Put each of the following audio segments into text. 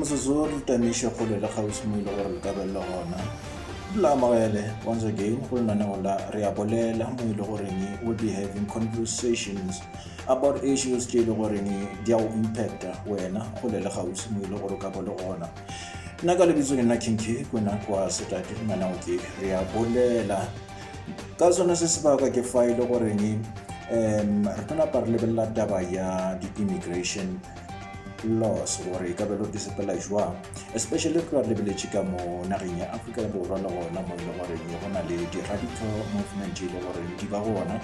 Mososor Tamisha Kolela House Milo or Gabelona. Blamarele, once again, Hulnanola, Reabolela, Mulorini will be having conversations about issues Jilorini, their impact when Holela House Milo or Gabolona. Nagalibizuni Nakinki, when I was at Manauki, Reabolela. Kazona Sisbaga ke file Orini, Ratana Parlebella Dabaya, the immigration laws or a couple of discipline, especially for the village Chicamo, Narinya, Africa, Borona, the radical movement in Tibarona,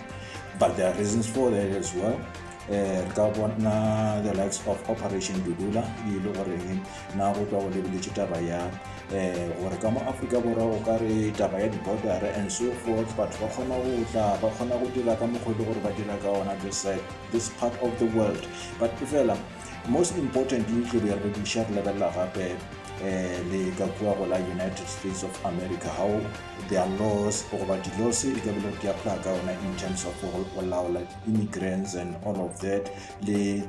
but there are reasons for that as well. The likes of Operation Dudula, now the village Tabaya, or Kama Africa, or Tabaya, the border, and so forth. But this part of the world. But if most importantly, we are going to share level the United States of America, how their laws over the laws in terms of allow like immigrants and all of that, the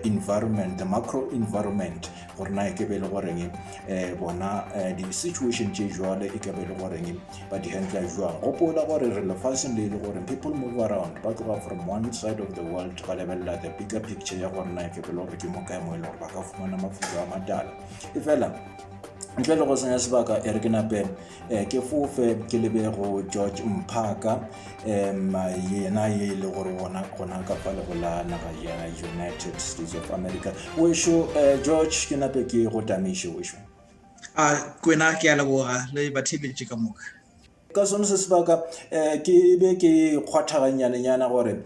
environment, the macro environment, or the situation but the hand people move around, but from one side of the world to the bigger picture Ntle go senya sebaka e re ke nape ke fofe ke lebego George Mphaka yena ye le gore bona gona ka pale go la naga ya United States of America wesho George ke nape ke go tamishe wesho kwena ke a leboga le bathebetši ka moka ka sone se sebaka ke be ke kgwathaganyane nyana gore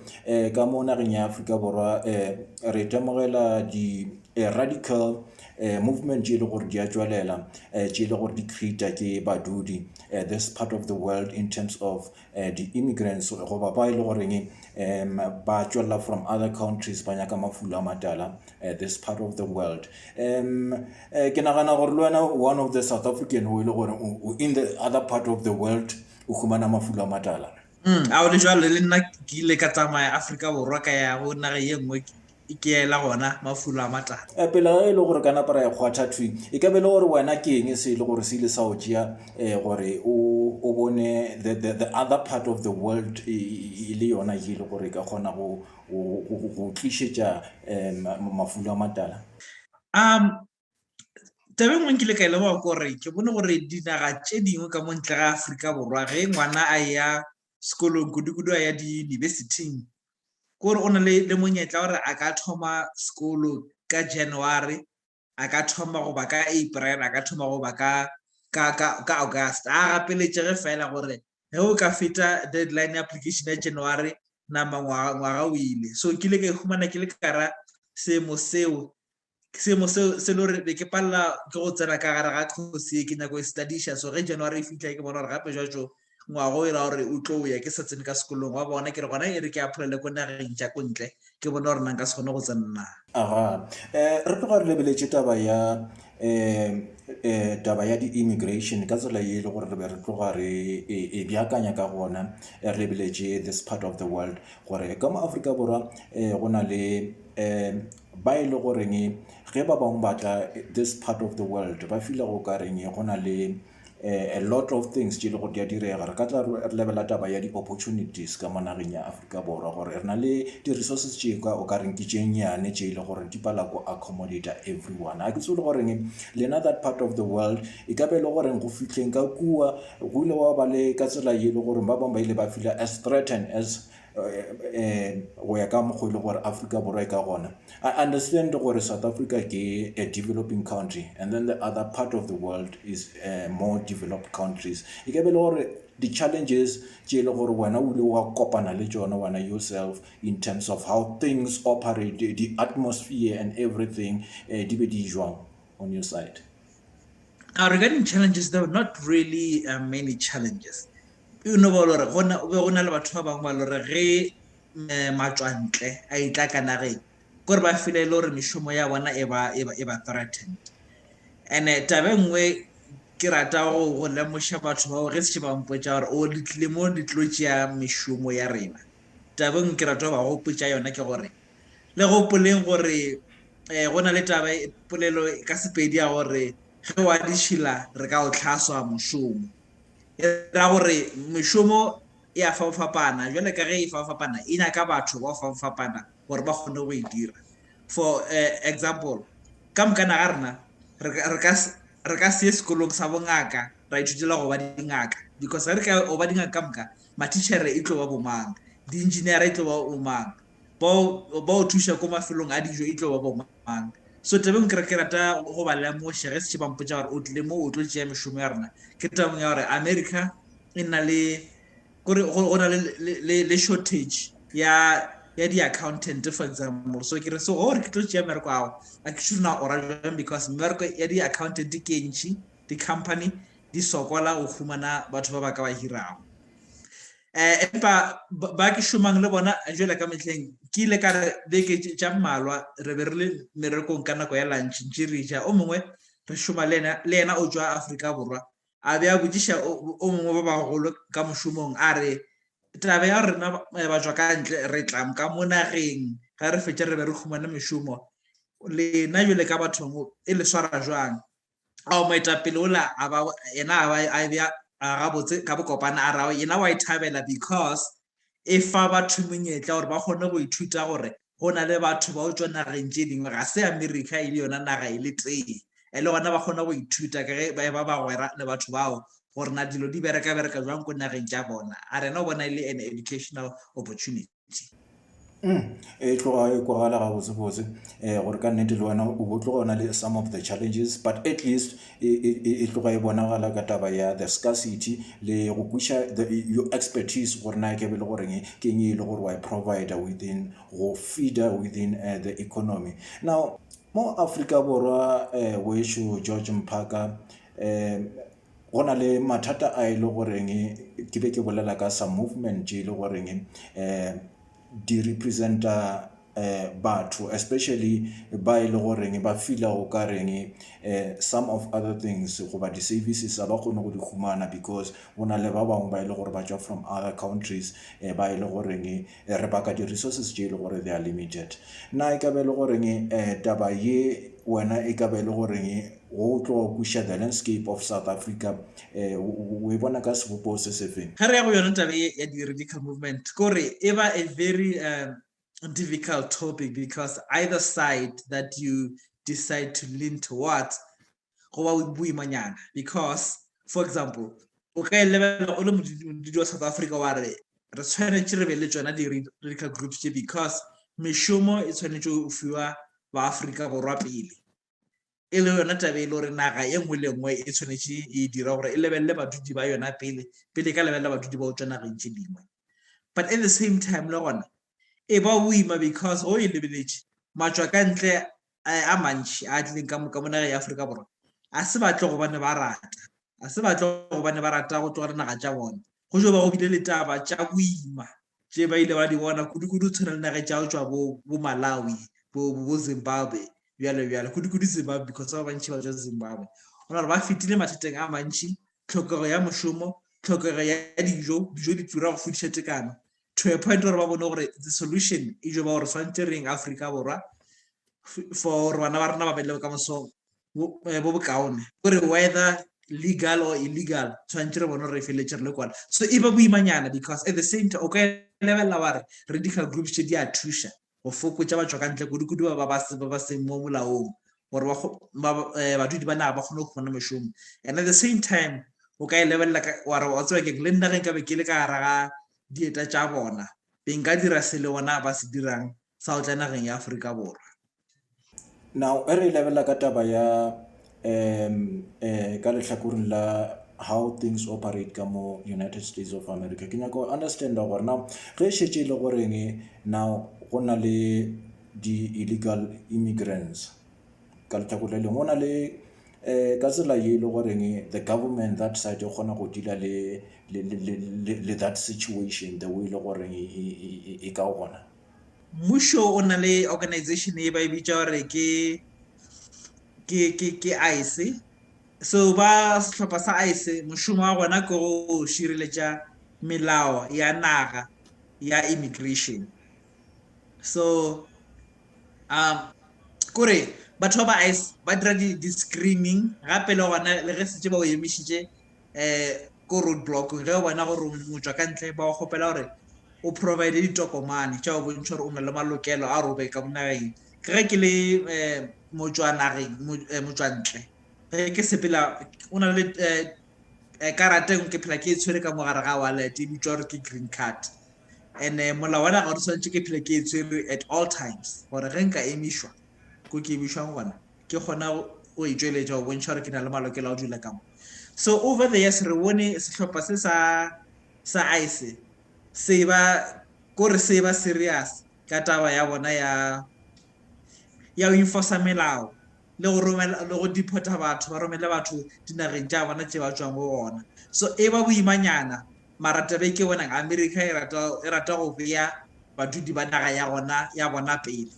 ka mo nageng ya Afrika Borwa re temogela di radical movement je le gore di a tswalela je le gore di create ke badudi this part of the world in terms of the immigrants go ba ba ile goreng ba tswela from other countries ba nyaka mafulo a matala this part of the world ke nagana gore le wena one of the South African who ile gore in the other part of the world o khumana mafulo a matala a o le jwalo le nna ke ile ka tsamaya Afrika Borwa ka ya go nageng ye nngwe ke ela gona mafulo a matala pela e le gore kana para ya khwatha thui e ka be le gore wena ke eng se le gore se ile sa o tšea gore o bone the other part of the world le yona e le gore ka gona go tlišetša mafulo a matala tabe ngwe nkile ka ile ba gore ke bone gore dinaga tše dingwe ka mo ntle ga Afrika Borwa ge ngwana a ya sekolong kudu a ya di university gore o na le monyetla gore a ka thoma sekolo ka January a ka thoma go ba ka April a ka thoma go ba ka August a gapeletše ge fela gore ge o ka feta deadline application ya January ngwaga o ile so ke ile ka ihumana ke le kara seemo seo se le gore ke palela ke go tsena ka gare ga khosi ke nyako e studisha so ge January e fitla ke bona gore gape jwa ngwago e ra gore o tlo ya ke sa tsene ka sekolong wa bona ke re gona e re ke apply ko nageng tša ko ntle ke bona gore nna nka se kgone go tsena re tloga re lebeletse taba ya di-immigration ka tsela ye le gore re be re tloga re e beakanya ka gona re lebeletse this part of the world gore ka mo Afrika Borwa go na le ba ile goreng ge ba bangwe batla this part of the world ba fila go ka reng go na le a lot of things je le go dia direga re ka tla re lebela taba ya di opportunities ka monageng ya Afrika Borwa gore re na le di resources tše ka o ka reng ke tšenyane tše ile gore di pala go accommodate everyone a ke tsole gore le that part of the world e ka be le gore go fitleng ka kua go ile wa ba le ka tsela ye le gore ba bangwe ba ile ba fila as threatened as go ya ka mogwe le gore Afrika Borwa e ka gona I understand gore South Africa ke a developing country and then the other part of the world is more developed countries e ka be le gore the challenges tše le gore wena o ile wa kopana le tšona wena yourself in terms of how things operate the atmosphere and everything di be di jwang on your side regarding challenges there were not really many challenges you know ba lore gona le batho ba bangwe ba lore ge matswantle a itla ka nageng gore ba file le gore mishomo ya bona e ba threatened and tabe nngwe ke rata go lemoša batho ba ge se ba mpotša gore o litlile mo ditlotši ya mishomo ya rena tabe nngwe ke rata ba go potša yona ke gore le go poleng gore go na le taba polelo ka sepedi ya gore ge wa ditšhila re ka o tlhaswa mošomo, e ra gore mešomo e a fapana jwale ka ge e fapana e nyaka batho ba fapana gore ba kgone go e dira. For example, ka mokana ga rena re ka se ye sekolong sa bongaka ra ithutela go ba dingaka, because ge re ka o ba dingaka ka moka matitšhere e tlo ba bomang, di-engineer e tlo ba bomang, ba o thuša ko mafelong a dijo e tlo ba bomang. So tabeng ke rata go ba lemoša ge se tše bampotša gore o tlile mo o tlo tšea mešomo ya rena, ke tabeng ya gore America e na le kore go na le shortage ya di-accountant, for example. So ke re so gore ke tlo tšea mmereko ao a ke šhona ora jang, because mmereko ya di-accountant ke ntši, di-company di sokola go humana batho ba ba ka ba hirago. Empa ba ke šomang le bona jwale ka metlheng ke ile ka re beke tša mmalwa re be re le merekong ka nako ya lunch ntše re ja, o mongwe re šoma le ena o tswa Afrika Borwa a be a botšiša o mongwe ba bagolo ka mošomong a re taba ya rena ba tswa ka ntle re tla ka mo nageng ga re fetša re be re humana mešomo, lena jwale ka bathong e le swara jwang. Ao moetapele ola ena a bea gabotse ka bokopana a rao yena wa e thabela, because e fa batho monyetla gore ba kgone go ithuta gore go na le batho ba o tswa nageng tše dingwe, ga se America e le yona naga e le tee, e le gona ba kgona go ithuta ka ge ba bagwera le batho bao gore na dilo di bereka jwang ko nageng tša bona. A rena o bona e le an educational opportunity. E tloga e kwagala gabotsebotse gore ka nnete le wena o bo tloga o na le some of the challenges, but at least e tloga e bonagala ka taba ya the scarcity le go kweša your expertise gore na ke be le goreng ke eng e le gore wa provider within go feeder within the economy. Now mo Afrika Borwa wešo George Mphaka go na le mathata a e le goreng ke be ke bolela ka some movement tše e le goreng di representa batho, especially ba e le goreng ba fila go ka reng some of other things goba di-services ba kgone go di humana, because go na le ba bangwe ba e le gore ba tswa from other countries ba e le goreng re baka di-resources tše e le gore they are limited. Na e ka be le goreng taba ye wena e ka be le goreng go tlo kweša the landscape of South Africa o e bona ka sebopo se se feng? Ga re ya go yona taba ya di-radical movement kore e ba a very difficult topic, because either side that you decide to lean towards go ba boimanyana. Because for example o ka lebelela o le modudi wa South Africa wa re tshwanetse re be le tsona di-radical groups tše, because mešomo e tshwanetse o fiwa ba Afrika Borwa pele, e le yona tabe e le gore naga e nngwe le nngwe e tshwanetse e dira gore e lebelele badudi ba yona pele ka lebelela badudi ba o tswa nageng tše dingwe. But at the same time le gona e ba boima, because go e lebeletše matswa ka ntle a mantši a tlileng ka mo nageng ya Afrika Borwa a se batle go bane ba rata, a se batle go bane ba rata go tlogela naga tša bona, go jo ba go bile le taba tša boima tše ba ile ba di bona kudu tshwana le nageng tša go tswa bo Malawi bo Zimbabwe bjale kudu Zimbabwe, because ba bantši ba tswa Zimbabwe ona re ba fetile mathateng a mantši, tlhokego ya mošomo, tlhokego ya dijo di tura go fodiša tekano, to a point gore ba bone gore the solution e jo ba gore swantse reng Afrika Borwa for bana ba rena ba bele ka moso bo bokaone gore whether legal or illegal tshwantse re bone re feletše re le kwana. So e ba boimanyana, because at the same time o ka lebelela ba re radical groups tše di a thuša go fokotša ba tswa ka ntle kudu ba seng mo molaong gore badudi ba naga ba kgone go kgona mošomo. And at the same time o ka e lebelela wa re wa tseba keng le nna ge nka be ke le ka gara ga dieta tša bona be nka dira se le bona ba se dirang sa go tla nageng ya Afrika Borwa. Now e re lebelela ka taba ya ka lehlakoreng la how things operate ka mo United States of America, ke nyaka go understanda gore now ge e šetše le goreng now go na le di-illegal immigrants ka lehlakore le lengwe go na le ka tsela ye le goreng the government that side e kgona go deala le that situation the way le goreng e ka gona. Mmušo o na le organization e ba e bitša gore ke ICE. So ba sehlopha sa ICE mošomo wa gona ke go šireletša melao ya naga ya immigration. So kore batho ba ice ba dira di-screening gape le gona le ge setse ba o emišitše ko road block ge o bona gore motswa ka ntle ba o kgopela gore o provide ditokomane tša o bontšha gore o na le malokelo a robe ka monageng ke ge ke le motswantle ge ke sepela o na le karateng ke phela ke e tshwere ka mogare ga wallet e bitswa gore ke green card and molao wa naga o tshwanetse ke phela ke e tshwere at all times gore ge nka emišwa ko ke emišwang gona ke kgona go e tšweletša go bontšha gore ke na le malokelo a o dula ka mo. So over the years re bone sehlopha se sa ice se ba kore se ba serious ka taba ya bona ya o enforce melao le go romela le go depota batho ba romele batho dinageng tša bona tše ba tswang go bona. So e ba boimanyana mara tabe ke bonang America e rata go bea badudi ba naga ya bona pele.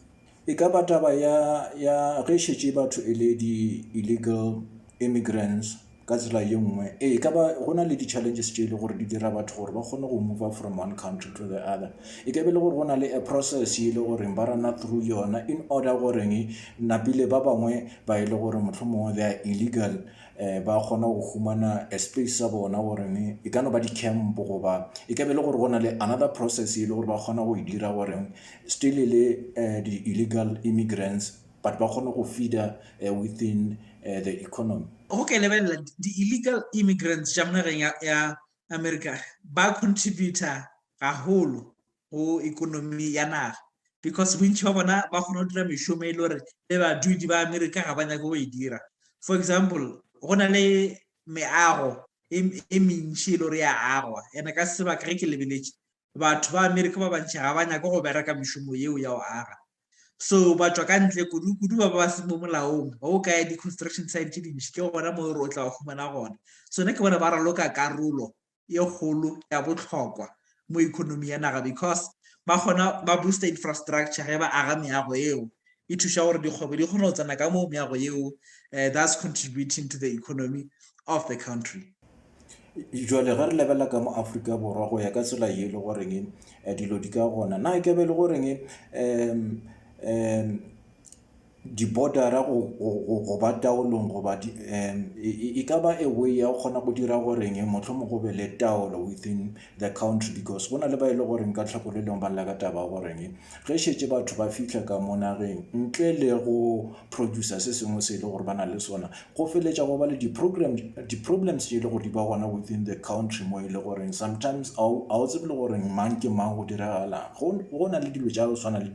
E ka ba taba ya ge šetše batho e le di-illegal immigrants ka tsela ye nngwe e ka ba go na le di-challenges tše e le gore di dira batho gore ba kgone go move from one country to the other. E ka be le gore go na le a process e le goreng ba rana through yona in order goreng napile ba bangwe ba e le gore mohlomongwe they are illegal ba kgona go humana a space sa bona goreng e ka no ba di-camp goba e ka be le gore go na le another process e le gore ba kgona go e dira goreng still e le di-illegal immigrants but ba kgone go feeder within the economy. Go ke lebelela di-illegal immigrants tša monageng ya America ba contributor gagolo go economy ya naga because bontši ba bona ba kgona go dira mešomo e le gore le badudi ba America ga ba nyake go e dira. For example go na le meago e mentši e le gore ya agwa ene ka sebaka ge ke lebeletše batho ba America ba bantši ga ba nyake go bereka mešomo yeo ya go aga. So ba tswa ka ntle kudu ba se mo molaong ba o kaya di-construction site tše dintši ke gona mo re o tla go humana gona. So ne ke bona ba raloka karolo e kgolo ya bohlokwa mo economy ya naga because ba kgona ba booster infrastructure ge ba aga meago eo e thuša gore dikgwebo di kgona go tsena ka mo meago eo that's contributing to the economy of the country. Jwale ge re lebela ka mo Afrika Borwa go ya ka tsela ye le goreng dilo di ka gona na ke be le goreng di-bordera go ba taolong goba e ka ba a way ya go kgona go dira goreng mohlomong go be le taolo within the country because go na le ba e le goreng ka tlhakolelong ba lla ka taba goreng ge šetše batho ba fitlha ka mo nageng ntle le go producer se sengwe se e le gore ba na le sona go feletša go ba le di-problems tše e le gore di ba gona within the country mo e le goreng sometimes a o tsebe le goreng mang ke mang go diragala go na le dilo tša go swana le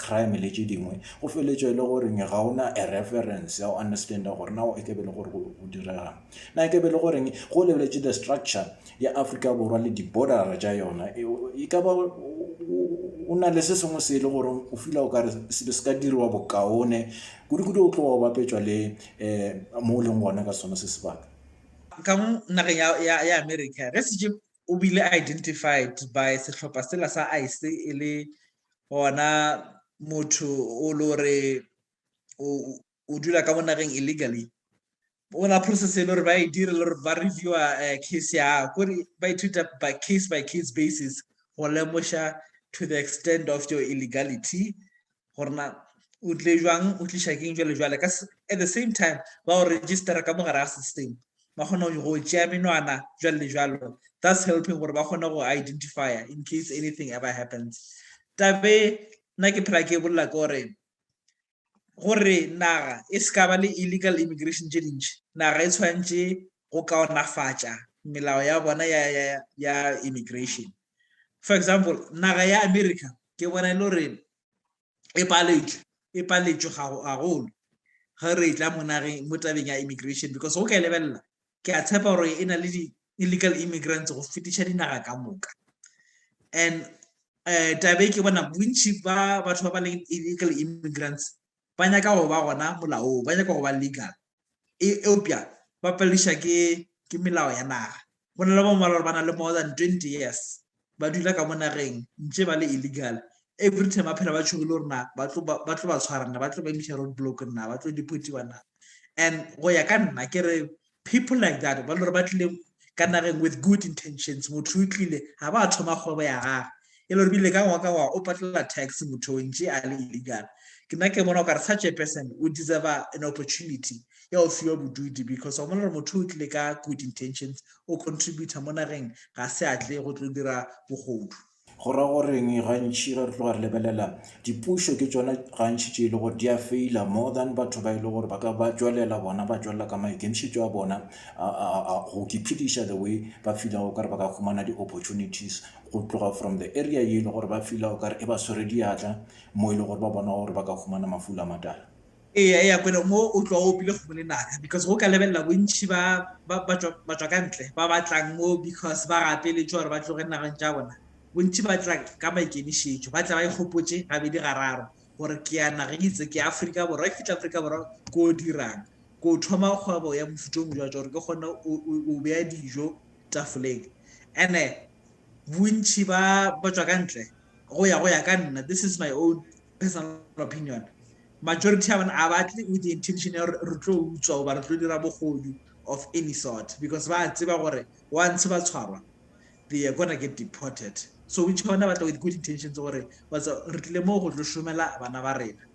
crime le tše dingwe go feletšwa e le goreng ga ona a reference ya go understanda gore nao e ke be le gore go direga na e ke be le goreng go lebeletše the structure ya Afrika Borwa le di-border tša yona e ka ba o na le se sengwe se e le gore o fila o ka re se ka diriwa bokaone kudu o tloga o bapetšwa le mo o leng gona ka sona se sebaka ka mo nageng ya America ge setse o bile identified by sehlopha sela sa ice e le gona motho o lore o dula ka mo nageng illegally o na process e le gore ba e dire le gore ba reviewa case ya gore ba ithuta by case basis go lemoša to the extent of your illegality gore na o tle jwang o tliša keng jwale at the same time ba o registera ka mogare ga system ba kgona go tšea menwana jwalo that's helping gore ba kgona go identify in case anything ever happens. Tabe na ke phela ke bolla gore naga e se ka ba le illegal immigration tše dintši naga e tshwantše go kaonafatša melao ya bona ya immigration. For example naga ya America ke bona e le gore e paletšwe gagolo ge re tla mo tabeng ya immigration because go ka e lebelela ke a tshepa gore e na le di-illegal immigrants go fetiša dinaga ka moka and tabe ke bona bontši ba batho ba ba leng illegal immigrants ba nyaka go ba gona molaong ba nyaka go ba legal eupša ba pališa ke melao ya naga go na le ba mmalwa ba na le more than 20 years ba dula ka mo nageng ntše ba le illegal every time ba phela ba tšhogile gore na ba tlo ba tshwarana ba tlo ba emiša road block na ba tlo deportiwa na and go ya ka nna ke re people like that ba le gore ba tlile ka nageng with good intentions motho o tlile ga ba thoma kgwebo ya gage e le gore bile ka ngwa o patlela tax motho o ntše a le illegal ke nna ke bona o kare such a person would deserve an opportunity ya o fiwa boduti because o mona gore motho o tlile ka good intentions o contributor mo nageng ga se atle go tlo dira bogodu go ra goreng gantši re tloga re lebelela dipušo ke tsona gantši tše e le gore di a faila more than batho ba e le gore ba ka ba tswelela bona ba tswelela ka maikemišetšo a bona go kephediša the way ba feelago kare ba ka humana di-opportunities go tloga from the area ye e le gore ba feelago kare e ba swere diatla mo e le gore ba bona gore ba ka humana mafula matala ya kwena mo o tloga o pile go naga because go ka lebelela bontšhi ba tswa ka ntle ba batlang mo because ba gapeletše gore ba tloge nageng tša bona bontši ba tla ka maikemišetšo ba tla ba ikgopotse gabedi gararo gore ke ya nageng itse ke Afrika Borwa ke fitlha Afrika Borwa ko o dirang ko thoma kgwebo ya mofuta o mojwa gore ke kgone o beya dijo tafoleng and bontši ba tswa ka ntle go ya ka nna this is my own personal opinion majority ya bona a batle with the intention ya re tlo utswa o ba re tlo dira bogodu of any sort because ba tseba gore once ba tshwarwa they are gonna get deported so which bona batla with good intentions gore re tlile mo go tlo šomela bana ba rena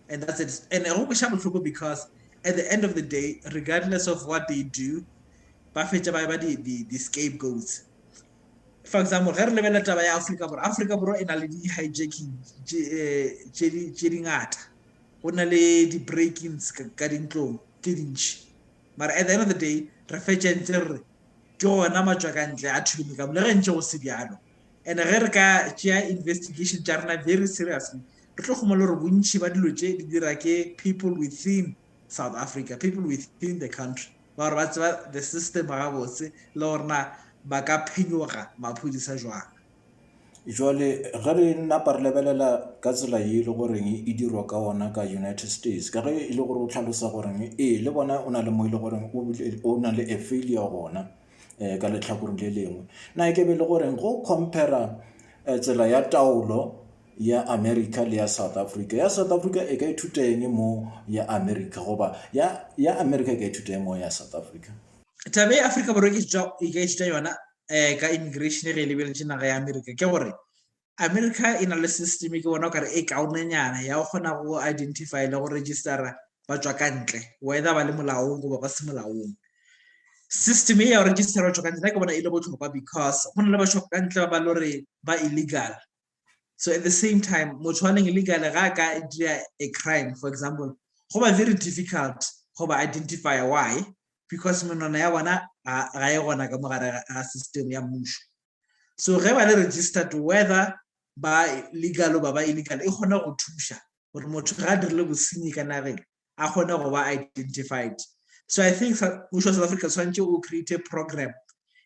and that's it and go kweša botlhoko because at the end of the day regardless of what they do ba fetša ba the scapegoats for example ge re lebelela taba ya Afrika Borwa e na le di-hijacking tše dingata go na le di-breakings ka dintlong ke dintšhi but at the end of the day re fetša ntse re ke gona matswakantle a thulime ka le ge ntse go se bjalo and ge re ka tšea investigation tša rena very seriously re tlo kgomela gore bontšhi ba dilo tše di dira ke people within South Africa, people within the country ba gore ba tseba the system ga botse le gorena ba ka phenyoga maphodisa jwang jwale ge re napa re lebelela ka tsela ye e le goreng e dirwa ka ona ka United States ka ge e le gore o tlhalosa goreng le bona o na le mo e le goreng o na le a failure gona ka letlhakoreng le lengwe na ke be le goreng go compara tsela ya taolo ya America le ya South Africa e ka ithuteng mo ya America goba ya America e ka ithuteng mo ya South Africa tabe Afrika Borwa e ka ithuta yona ka immigration re lebeletše naga ya America ke gore America e na le system ke bona kare e kaonenyana ya go kgona go identify le go registera ba tswa ka ntle whether ba le molaong goba ba se molaong system ya go registera ba tswa ka ntle ke bona e le botlhokwa because go na le ba tswa ka ntle ba lore ba illegal so at the same time motho wa leng illegal ga ka dira a crime for example go ba very difficult go ba identify why because menwana ya bona ga e gona ka mogare ga system ya mmušo so ge ba le registered whether ba legal ba illegal e kgona go thuša gore motho ga a dirile bosenyi ka nageng a kgone go ba identified so I think mmušo wa South Africa tshwanetse o create a program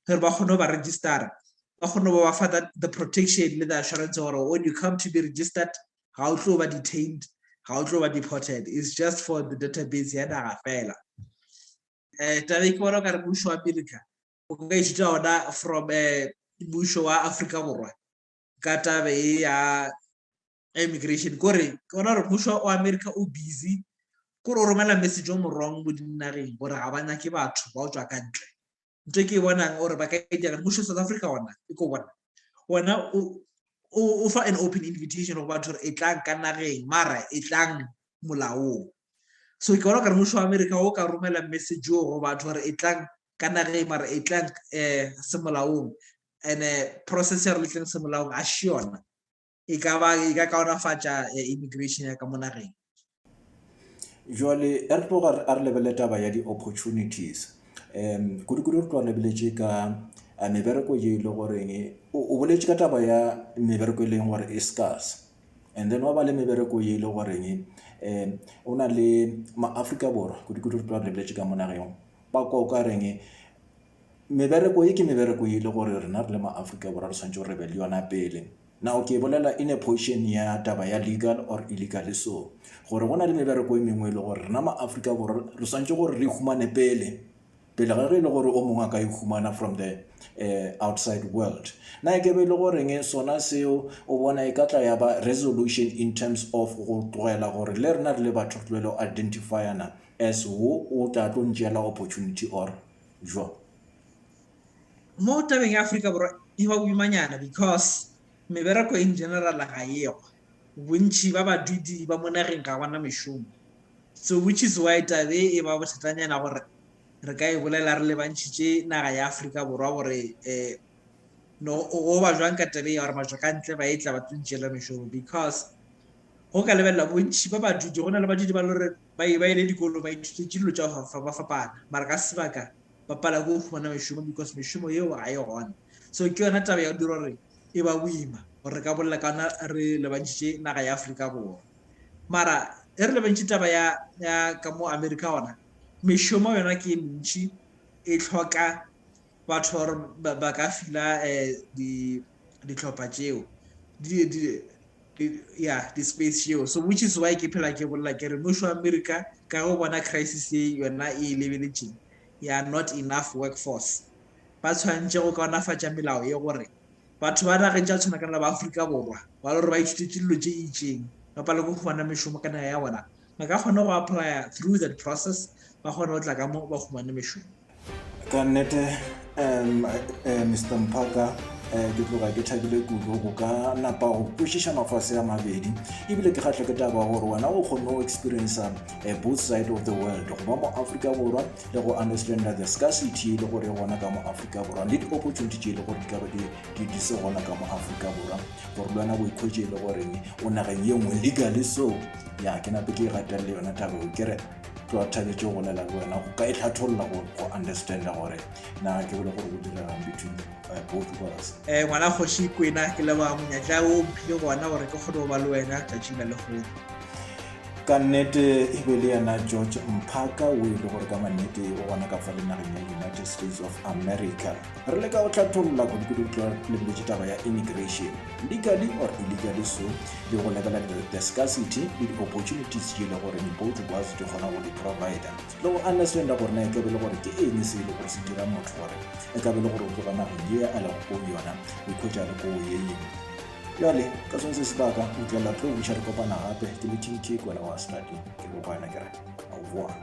gore ba kgone ba registera ba kgone ba fa the protection le the assurance gore when you come to be registered ga o tlo ba detained ga o tlo ba deported it's just for the database ya naga fela tabe ke bona ka re mmušo wa America o ka ithuta ona from mmušo wa Afrika Borwa ka tabe ya immigration kore ke bona gore mmušo wa America o busy kore o romela message o morong mo dinageng gore ga ba nyake batho ba o tswa ka ntle ntho ke e bonang gore ba ka dira mmušo South Africa ona e ko bona wona o fa an open invitation go batho gore e tlang ka nageng mara e tlang molaong so ke bona gore mmušo wa America o ka romela message o go batho gore e tlang ka nageng mara e tlang se molaong and process ya re letleng se molaong a šiona e ka kaonafatša immigration ya ka mo nageng jwale re tloga re lebele taba ya di-opportunities kudu re tloga lebeletše ka mebereko ye e le goreng o boletše ka taba ya mebereko e leng gore e scarce and then wa ba le mebereko ye e le goreng o na le ma-Afrika Borwa kudu re tloga lebeletše ka mo nageng ba ka reng mebereko ye ke mebereko ye e le gore rena re le ma-Afrika Borwa re tshwanetse re be le yona pele now ke bolela in a position ya taba ya legal or illegal so gore go na le mebereko e mengwe e le gore rena ma-Afrika Borwa re tshwanetse gore re humane pele ge e le gore o mongwe a ka ihumana from the outside world na ke be le goreng sona seo o bona e ka tla ya ba resolution in terms of go tlogela gore le rena re le batho tlwele o identifyana as wo o tla tlo ntšeela opportunity or jwa mo tabeng ya Afrika Borwa e ba boimanyana because mebereko in general ga ego bontši ba badudi ba mo nageng ga bona mešomo, so which is why tabe e ba bothatanyana gore re ka e bolela re le bantšhitše naga ya Afrika Borwa gore no go ba jwang ka tabe ya gore batho ka ntle ba e tla ba tlontšela mešomo, because go ka lebelela bontši ba badudi go na le badudi ba lore ba ile dikolo ba ithutetse dilo tša ba fapana, mara ka sebaka ba pala go fumana mešomo because mešomo yeo ga e gona. So ke yona taba ya dira gore e ba boima gore re ka bolela ka ona re lebantšhitše naga ya Afrika Borwa. Mara e re lebantšhe taba ya ka mo America ona, mešomo yona ke mentši e tlhoka batho gore ba ka fila ditlhopha tšeo di-space tšeo, so which is why ke phela ke bolela ke re mmušo wa America ka go bona crisis e yona e lebeletšeng ya not enough workforce, ba tshwanetse go kaonafatša melao ye gore batho ba nageng tša tshwana kana ba Afrika Borwa ba le gore ba ithutetse dilo tše itšeng ba pala go fumana mešomo ka naga ya bona, ba ka kgona go apply through that process, ba kgona go tla ka mo ba fumane mešomo. Ka nnete Mr. Mphaka ke tloga ke thabile kudu go ka napa go kwešišana fase ya mabedi, ebile ke kgatlha ke taba gore wena o kgonne go experience both side of the world, go ba mo Afrika Borwa le go understand the scarcity le gore gona ka mo Afrika Borwa le di-opportunity tše le gore di ka ba di se gona ka mo Afrika Borwa, gore le wena o ikhwetše le goreng o nageng ye nngwe legally. So ya ke nape ke gatela le yona taba o kere tlo thabetse go lela le wena go ka e tlhatholola go understanda gore na ke bole gore go diregang between both worlds. Ngwana kgoši kwena ke leboga monyetla o mphile gona gore ke kgone go ba le wena tšatšing la lekgolo. Ka nnete e be le yena George Mphaka o ile gore ka mannete o gona ka fa le nageng ya United States of America. Re le ka go tlhatholola kudu lebeletše taba ya immigration, legally or illegally, so le go lebelela the scarcity le di-opportunities tše le gore both worlds di kgona go di-provider, le go understanda gore na e ka be le gore ke eng se ile gore se dira motho gore e ka be le gore o tloga nageng ye a le go yona o ikhwetša le ko ye yengwe. Jale ka sone se sebaka o tlela tlo buša re kopana gape ke le TT kwela wa Sladi ke lo bana ke re au revoir.